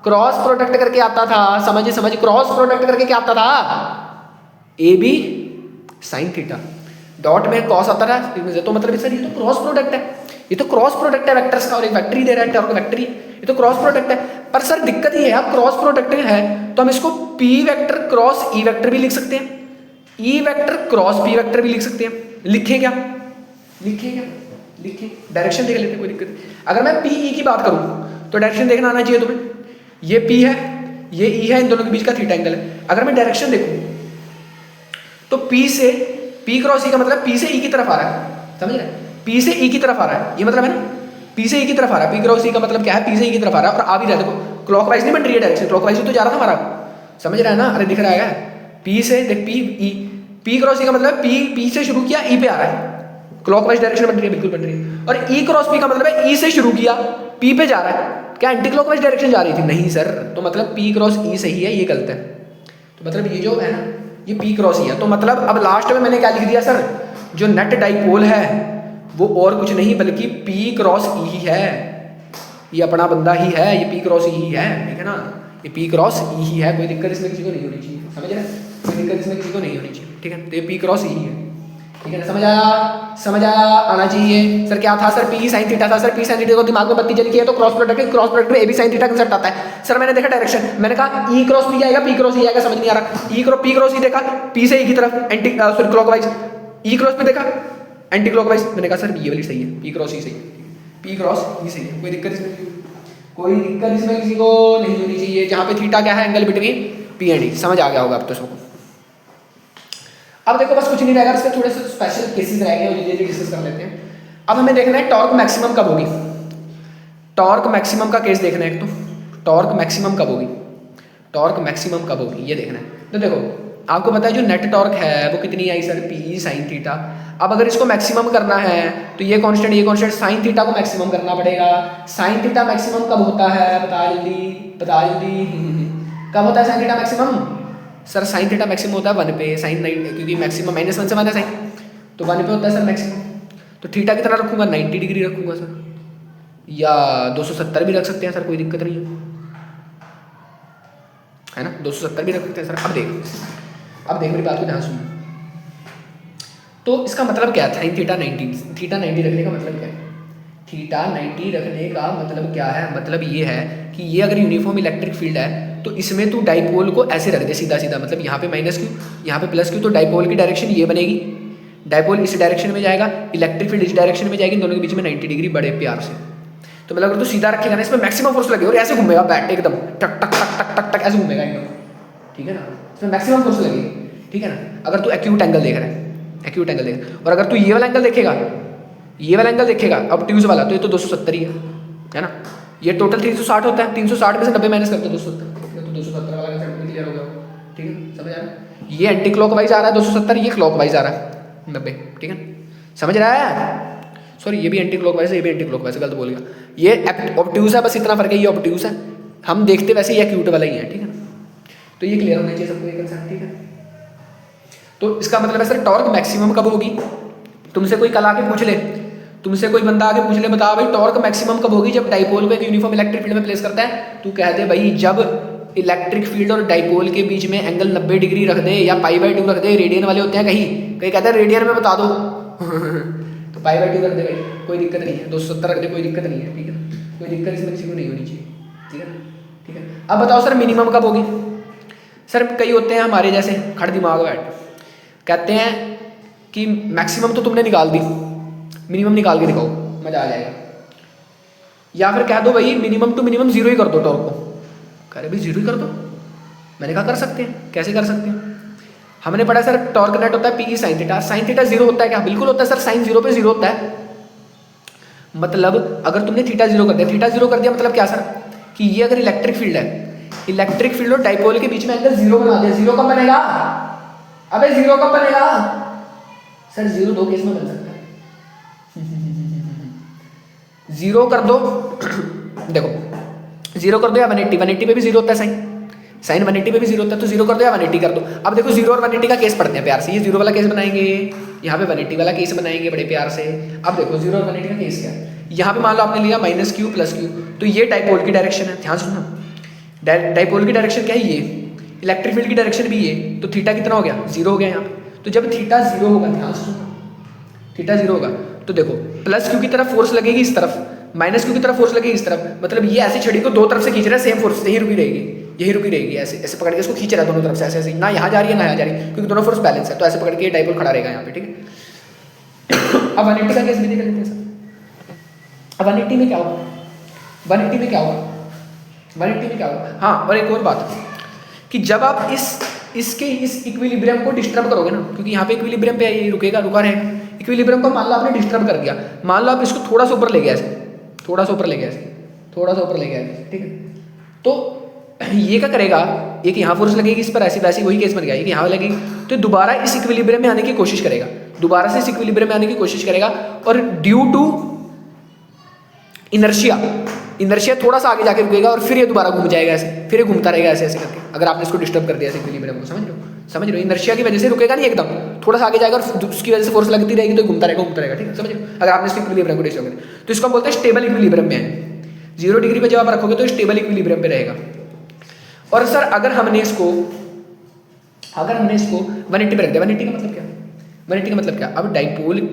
क्रॉस प्रोडक्ट करके आता था, समझ क्रॉस प्रोडक्ट करके क्या आता था, AB sin थीटा, डॉट में कॉस आता था, तो मतलब सर ये तो क्रॉस प्रोडक्ट है, ये तो क्रॉस प्रोडक्ट है वेक्टर्स का, और एक वेक्टर ही दे रहा है, टॉर्क वेक्टर ही, ये तो क्रॉस प्रोडक्ट है। पर सर दिक्कत ये है, अब क्रॉस प्रोडक्ट है तो हम इसको P vector cross E vector भी लिख सकते हैं, E vector cross P vector भी लिख सकते हैं। लिखे क्या, डायरेक्शन देख लेते हैं, कोई दिक्कत नहीं। अगर मैं PE की बात करूं तो डायरेक्शन देखना आना चाहिए तुम्हें, ये P है, ये E है, इन दोनों के बीच का थीटा एंगल है। अगर मैं डायरेक्शन देखूं तो P क्रॉस E का मतलब P से E की तरफ आ रहा है, समझ रहे, P से E की तरफ आ रहा है, ये मतलब है ना, P से E की तरफ आ रहा है, P क्रॉस E का मतलब क्या है, P से E की तरफ आ रहा है, और आ भी रहा है, देखो क्लॉकवाइज नहीं बन रही है डायरेक्शन, क्लॉकवाइज तो जा रहा था हमारा, समझ रहा है ना, अरे दिख रहा है, P से देख P क्रॉस E का मतलब P से शुरू किया E पे आ रहा है, क्लॉकवाइज डायरेक्शन बन रही है, बिल्कुल बन रही है। और E क्रॉस P का मतलब है E से शुरू किया P पे जा रहा है, क्या एंटी क्लॉकवाइज डायरेक्शन जा रही थी, नहीं सर, तो मतलब P क्रॉस E सही है, ये गलत है, तो मतलब ये जो है ना, ये P क्रॉस E है, तो मतलब अब लास्ट में मैंने क्या लिख दिया सर, जो नेट डाइपोल है वो और कुछ नहीं बल्कि P क्रॉस E ही है, ये अपना बंदा ही है, ये P क्रॉस E ही है, ठीक है ना, ये P क्रॉस E ही है, कोई दिक्कत इसमें किसी को नहीं होनी चाहिए, समझ रहे, कोई दिक्कत इसमें किसी को नहीं होनी चाहिए, ठीक है, तो ये P क्रॉस E ही है, ठीक है ना, समझ आया, आना चाहिए। सर क्या था सर, PE sin थीटा था, सर PE sin थीटा को दिमाग में बत्ती जल की है तो क्रॉस प्रोडक्ट में AB sin थीटा कंसेप्ट आता है। सर मैंने देखा डायरेक्शन, मैंने कहा E क्रॉस P आएगा, P क्रॉस E आएगा, समझ नहीं आ रहा, P क्रॉस E देखा, P से E की तरफ anti clockwise, E cross P देखा एंटी क्लॉकवाइज, मैंने कहा सर ये वाली सही है, P क्रॉस E सही है, P क्रॉस E सही है, कोई दिक्कत इसमें किसी को नहीं होनी चाहिए। जहाँ पे थीटा क्या है, angle between P and E, समझ आ गया होगा अब तो सबको। अब देखो बस कुछ नहीं रहेगा, इसके थोड़े से स्पेशल केसेस रह गए, ये डिस्कस कर लेते हैं। अब हमें देखना है टॉर्क मैक्सिमम कब होगी, टॉर्क मैक्सिमम का केस देखना है, एक तो टॉर्क मैक्सिमम कब होगी, ये देखना है। तो देखो आपको पता है जो नेट टॉर्क है वो कितनी आई सर, PE sin थीटा। अब अगर इसको मैक्सिमम करना है तो ये कांस्टेंट साइन थीटा को मैक्सिमम करना पड़ेगा। साइन थीटा मैक्सिमम कब होता है, बता जल्दी कब होता है sine theta maximum? Sir sine theta maximum होता है 1 पे, साइन 9, क्योंकि मैक्सिमम -1 से 1 है साइन, तो 1 पे होता है सर मैक्सिमम। तो थीटा कितना रखूंगा, 90 डिग्री रखूंगा सर, या 270 भी रख सकते हैं सर, कोई दिक्कत नहीं है ना, 270 भी रख सकते हैं सर। अब देख मेरी बात को ध्यान सुन। तो इसका मतलब क्या है, साइन थीटा 90 रखने का मतलब क्या है? थीटा 90 रखने का मतलब क्या है? मतलब ये है कि ये अगर यूनिफॉर्म इलेक्ट्रिक फील्ड है तो इसमें तू डाइपोल को ऐसे रख दे सीधा, मतलब यहाँ पे -q यहाँ पे +q, तो डाइपोल की डायरेक्शन ये बनेगी, डाइपोल इस डायरेक्शन में जाएगा, इलेक्ट्रिक फील्ड इस डायरेक्शन में जाएगी, दोनों के बीच में 90 डिग्री बड़े प्यार से। तो मतलब अगर तू सीधा रखेगा ना, इसमें मैक्सिमम फोर्स लगेगा और ऐसे घूमेगा बैट एकदम टक टक टक टक टक टक ऐसे घूमेगा एकदम, ठीक है ना, इसमें मैक्सिमम फोर्स लगेगी, ठीक है ना। अगर तू एक्यूट एंगल देख रहा है, एक्यूट एंगल देख, और अगर तू ये वाला एंगल देखेगा, ये वाला एंगल देखेगा ऑब्ट्यूज वाला, तो ये तो 270 ही है ना। ये टोटल 360 होता है, 360 में से 90 माइनस करते 270, तो 270 वाला कंसेप्ट क्लियर हो गया, ठीक है, समझ आ रहा है। ये एंटी क्लॉकवाइज आ रहा है 270, ये क्लॉकवाइज आ रहा है 90, ठीक है, समझ रहा है। सॉरी ये भी एंटी क्लॉकवाइज है, ये भी एंटी क्लॉकवाइज है, गलत बोल गया। ये ऑब्ट्यूज है, बस इतना फर्क है, ये ऑब्ट्यूज है, हम देखते वैसे ये एक्यूट वाला ही है, ठीक है ना। तो ये क्लियर होना चाहिए सबको ये कंसेप्ट, ठीक है। तो इसका मतलब है सर टॉर्क मैक्सिमम कब होगी? तुमसे कोई कल आके पूछ ले, तुमसे कोई बंदा आके पूछ ले, बता भाई टॉर्क मैक्सिमम कब होगी जब डाइपोल को एक यूनिफॉर्म इलेक्ट्रिक फील्ड में प्लेस करता है? तू कह दे भाई जब इलेक्ट्रिक फील्ड और डाइपोल के बीच में एंगल 90 डिग्री रख दे, या π/2 रख दे, रेडियन वाले होते हैं, कहीं कहते हैं रेडियन में बता दो तो π/2 रख दे भाई, कोई दिक्कत नहीं है, 270 रख दे, कोई दिक्कत नहीं है, ठीक है, कोई दिक्कत इसमें किसी को नहीं होनी चाहिए, ठीक है, ठीक है। अब बताओ सर मिनिमम कब होगी? सर कई होते हैं हमारे जैसे खड़ दिमाग बैठ, कहते हैं कि मैक्सिमम तो तुमने निकाल दी, मिनिमम निकाल के दिखाओ, मजा आ जाएगा। या फिर कह दो भाई मिनिमम टू मिनिमम 0 ही कर दो टॉर्क को, कह रहे भाई 0 ही कर दो, मैंने कहा कर सकते हैं, कैसे कर सकते हैं? हमने पढ़ा सर टॉर्क नेट होता है P sine theta, sine theta 0 होता है क्या? बिल्कुल होता है सर, साइन 0 पे 0 होता है। मतलब अगर तुमने थीटा 0 कर दिया, थीटा 0 कर दिया मतलब क्या सर, कि ये अगर इलेक्ट्रिक फील्ड है, इलेक्ट्रिक फील्ड और डाइपोल के बीच में एंगल 0 बना दिया, 0 कब बनेगा? अबे 0 कब बनेगा सर? 0 दो केस में बन सकता है 0 कर दो देखो 0 कर दो या 180 पे भी 0 होता है, साइन 180 पे भी 0 होता है, तो 0 कर दो या 180 कर दो। अब देखो 0 और 180 का केस पढ़ते हैं प्यार से, ये 0 वाला केस बनाएंगे, यहाँ पे 180 वाला केस बनाएंगे बड़े प्यार से। अब देखो 0 और 180 का केस क्या है, यहाँ पे मान लो आपने लिया -q + q, तो ये डाइपोल की डायरेक्शन है, ध्यान सुनना, डाइपोल की डायरेक्शन क्या है, ये इलेक्ट्रिक फील्ड की डायरेक्शन भी ये, तो थीटा कितना हो गया? 0 हो गया यहाँ पे। तो जब थीटा 0 होगा, ध्यान सुनना, थीटा 0 होगा तो देखो +q की तरफ फोर्स लगेगी इस तरफ, -q की तरफ फोर्स लगेगी इस तरफ, मतलब ये ऐसी छड़ी को दो तरफ से खींच रहा है, सेम फोर्स यही रुकी रहेगी, यही रुकी रहेगी, ऐसे ऐसे पकड़ के इसको खींच रहा है दोनों तरफ से, ऐसे ऐसे, ना यहाँ जा रही है ना यहाँ जा रही है, क्योंकि दोनों फोर्स बैलेंस है, तो ऐसे पकड़ के डाइपोल खड़ा रहेगा यहाँ पे, ठीक है। अब 180 का केस भी देख लेते हैं सर। अब 180 में क्या होगा, 180 में क्या होगा, 180 में क्या होगा? हाँ, और एक और बात कि जब आप इस इक्विलिब्रियम को डिस्टर्ब करोगे ना, क्योंकि यहाँ पे इक्विलिब्रियम पे ये रुका रहेगा, इक्विलिब्रियम को मान लो आपने डिस्टर्ब कर दिया, मान लो आप इसको थोड़ा सा ऊपर ले गया ऐसे, थोड़ा सा ऊपर ले गया ऐसे, थोड़ा सा ऊपर ले गया ऐसे, ठीक है, तो ये क्या करेगा, एक यहाँ फोर्स लगेगी इस पर, ऐसी वैसी वही केस बन गया, एक यहाँ लगेगी, तो दोबारा इस इक्विलिब्रियम में आने की कोशिश करेगा, दोबारा से इस इक्विलिब्रियम में आने की कोशिश करेगा, और ड्यू टू इनर्शिया थोड़ा सा आगे जाके रुकेगा, और फिर ये दोबारा घूम जाएगा ऐसे, फिर ये घूमता रहेगा ऐसे ऐसे करके, अगर आपने इसको डिस्टर्ब कर दिया ऐसे इक्विलिब्रियम को, समझ रहे हो, इनर्शिया की वजह से रुकेगा नहीं एकदम, थोड़ा सा आगे जाएगा और उसकी वजह से फोर्स लगती रहेगी, तो घूमता रहेगा, ठीक है, समझ रहे हो, अगर आपने इसको इक्विलिब्रियम को डिस्टर्ब कर दिया, तो इसको हम बोलते हैं स्टेबल इक्विलिब्रियम में है। 0 डिग्री पे जब आप रखोगे तो स्टेबल इक्विलिब्रियम पे रहेगा। और सर अगर हमने इसको 180 पे रख दिया, 180 का मतलब क्या, 180 का मतलब क्या, अब डाइपोल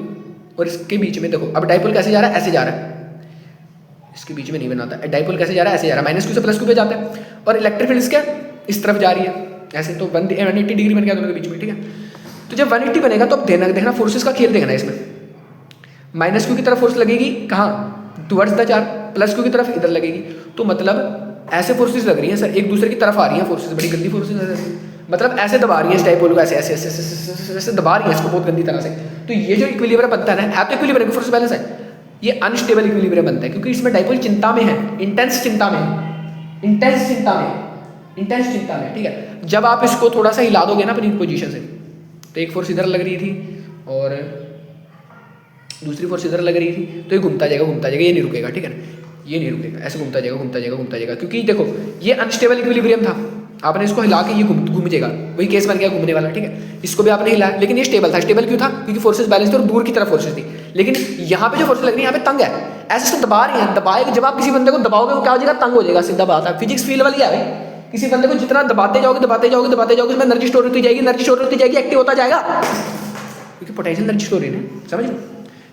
और इसके बीच में देखो, अब डाइपोल कैसे जा रहा है, ऐसे जा रहा है, इसके बीच में नहीं बनाता है, डाइपोल कैसे जा रहा है, ऐसे जा रहा है, -q से +q पे जाता है, और इलेक्ट्रिक फील्ड इसके इस तरफ जा रही है ऐसे, तो 180 डिग्री बन गया दोनों के बीच में, ठीक है। तो जब 180 बनेगा तो अब देखना फोर्सेस का खेल देखना है इसमें, -q की तरफ फोर्स लगेगी कहाँ, टुवर्ड्स द चार्ज, +q की तरफ इधर लगेगी, तो मतलब ऐसे फोर्सेस लग रही हैं सर, एक दूसरे की तरफ आ रही हैं फोर्सेस, बड़ी गंदी फोर्सेस है, मतलब ऐसे दबा रही है इस डाइपोल को, ऐसे ऐसे ऐसे ऐसे ऐसे दबा रही है इसको बहुत गंदी तरह से। तो ये जो इक्विलिब्रियम बनता है ना, तो इक्विलिब्रियम फोर्स बैलेंस है, ये अनस्टेबल इक्विलिब्रियम बनता है, क्योंकि इसमें डाइपोल चिंता में है, इंटेंस चिंता में, ठीक है। जब आप इसको थोड़ा सा हिला दोगे ना अपनी पोजीशन से, तो एक फोर्स इधर लग रही थी और दूसरी फोर्स इधर लग रही थी, तो ये घूमता जाएगा, ये नहीं रुकेगा, ठीक है ना, ये नहीं रुकेगा, ऐसे घूमता जाएगा, क्योंकि देखो ये अनस्टेबल इक्विलिब्रियम था, आपने इसको हिला के ये घूम जाएगा, वही केस बन गया घूमने वाला, ठीक है। इसको भी आपने हिलाया, लेकिन ये स्टेबल था। स्टेबल क्यों था? क्योंकि फोर्सेस बैलेंस थे और दूर की तरफ फोर्सेस थी। लेकिन यहाँ पे जो फोर्सेस लग रही है यहाँ पे तंग है, ऐसे इसको दबा रही है, दबाएगा। जब आप किसी बंदे को दबाओगे वो क्या हो जाएगा? तंग हो जाएगा, सीधा बात है। फिजिक्स फील वाली है भाई, किसी बंदे को जितना दबाते जाओगे उसमें एनर्जी स्टोर होती जाएगी, एक्टिव होता जाएगा, क्योंकि पोटेंशियल एनर्जी स्टोर है ना,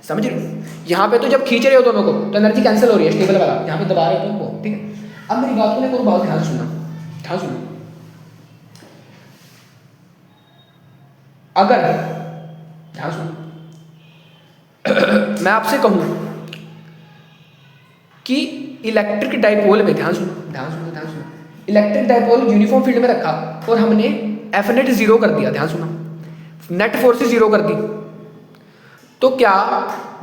समझ रहे हो? यहाँ पे तो जब खींच रहे हो दोनों को तो एनर्जी कैंसिल हो रही है, स्टेबल वाला, यहाँ पे दबा रहे हो तो, ठीक है। अब मेरी बात को लेकर बहुत ध्यान सुनना, अगर ध्यान सुनो मैं आपसे कहूं कि इलेक्ट्रिक डाइपोल में, ध्यान सुनो, इलेक्ट्रिक डाइपोल यूनिफॉर्म फील्ड में रखा और हमने एफ नेट 0 कर दिया, ध्यान सुनो, नेट फोर्स 0 कर दी, तो क्या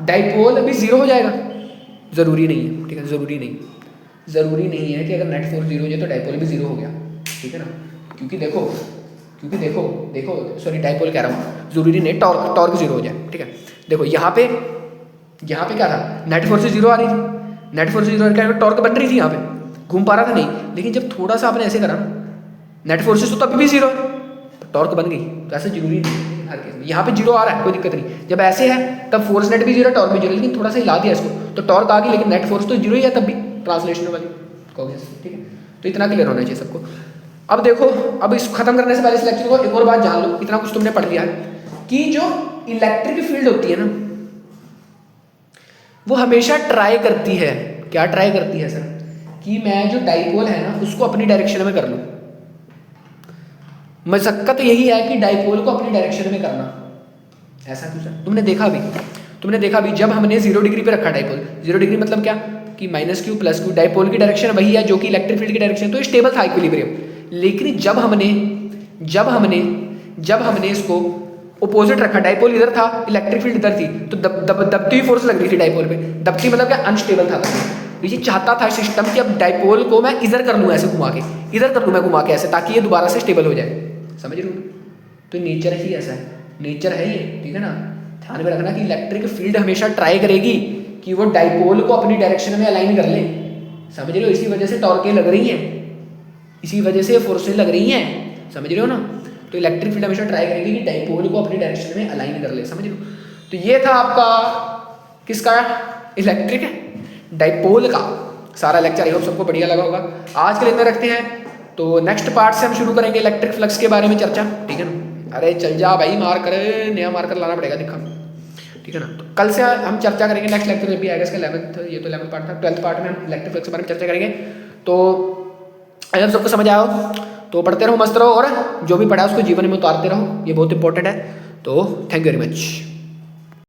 डाइपोल अभी 0 हो जाएगा? जरूरी नहीं है, ठीक है, जरूरी नहीं है कि अगर नेट फोर्स 0 हो जाए तो डाइपोल भी 0 हो गया, ठीक है ना। क्योंकि देखो सॉरी, डाइपोल कह रहा हूँ, जरूरी नहीं टॉर्क 0 हो जाए, ठीक है। देखो यहाँ पे क्या था, नेट फोर्स 0 आ रही थी, नेट फोर्स 0 क्या टॉर्क बन रही थी, यहाँ पे घूम पा रहा था नहीं, लेकिन जब थोड़ा सा आपने ऐसे करा नेट फोर्सेस तो तभी भी 0 है, टॉर्क बन गई। तो ऐसे जरूरी नहीं हर केस में, यहाँ पे 0 आ रहा है, कोई दिक्कत नहीं। जब ऐसे है तब फोर्स नेट भी 0, टॉर्क भी 0, लेकिन थोड़ा सा हिला दिया इसको तो टॉर्क आ गई, लेकिन नेट फोर्स तो 0 ही है तब भी, ट्रांसलेशन वाली कॉग्निस, ठीक है। तो इतना क्लियर होना चाहिए सबको। अब देखो, अब इसको खत्म करने से पहले इस लेक्चर को एक और बात जान लो, इतना कुछ तुमने पढ़ लिया है कि जो इलेक्ट्रिक फील्ड होती है ना, वो हमेशा ट्राई करती है, क्या ट्राई करती है सर, कि मैं जो डाइपोल है ना उसको अपनी डायरेक्शन में कर लूं। मशक्कत यही है कि डाइपोल को अपनी डायरेक्शन में करना। ऐसा क्यों सर? तुमने देखा अभी जब हमने 0 डिग्री पे रखा डाइपोल, 0 डिग्री मतलब क्या कि -q + q, डाइपोल की डायरेक्शन वही है जो कि इलेक्ट्रिक फील्ड की डायरेक्शन, तो स्टेबल था इक्विलिब्रियम। लेकिन जब हमने इसको अपोजिट रखा, डाइपोल इधर था, इलेक्ट्रिक फील्ड इधर थी, तो दबती हुई फोर्स लग रही थी डाइपोल पे। दबती मतलब क्या? अनस्टेबल था। ये चाहता था सिस्टम कि अब डाइपोल को मैं इधर कर लूँ, ऐसे घुमा के, ऐसे, ताकि ये दोबारा से स्टेबल हो जाए। समझ रहे हो? तो नेचर ही ऐसा है, नेचर है ये, ठीक है ना। ध्यान में रखना कि इलेक्ट्रिक फील्ड हमेशा ट्राई करेगी कि वो डाइपोल को अपनी डायरेक्शन में अलाइन कर ले। समझ रहे हो? इसी वजह से टॉर्कें लग रही हैं, इसी वजह से फोर्सेस लग रही हैं, समझ रहे हो ना। तो इलेक्ट्रिक फील्ड हमेशा ट्राई करेगी कि डाइपोल को अपनी डायरेक्शन में अलाइन कर ले, समझ रहे हो। तो ये था आपका किसका, इलेक्ट्रिक डाइपोल का सारा लेक्चर। आई होप सबको बढ़िया लगा होगा। आज के लिए इतना रखते हैं, तो नेक्स्ट पार्ट से हम शुरू करेंगे इलेक्ट्रिक फ्लक्स के बारे में चर्चा, ठीक है ना। अरे चल जा भाई, नया मार्कर लाना पड़ेगा, दिखा, ठीक है ना। तो कल से हम चर्चा करेंगे, नेक्स्ट लेक्चर जब भी आएगा इसका 11th, ये तो 11th पार्ट था, 12th पार्ट में हम इलेक्ट्रिक फ्लक्स के बारे में चर्चा करेंगे। तो अगर सबको समझ आया हो तो पढ़ते रहो, मस्त रहो, और जो भी पढ़ा उसको जीवन में उतारते रहो, ये बहुत इंपॉर्टेंट है। तो थैंक यू वेरी मच।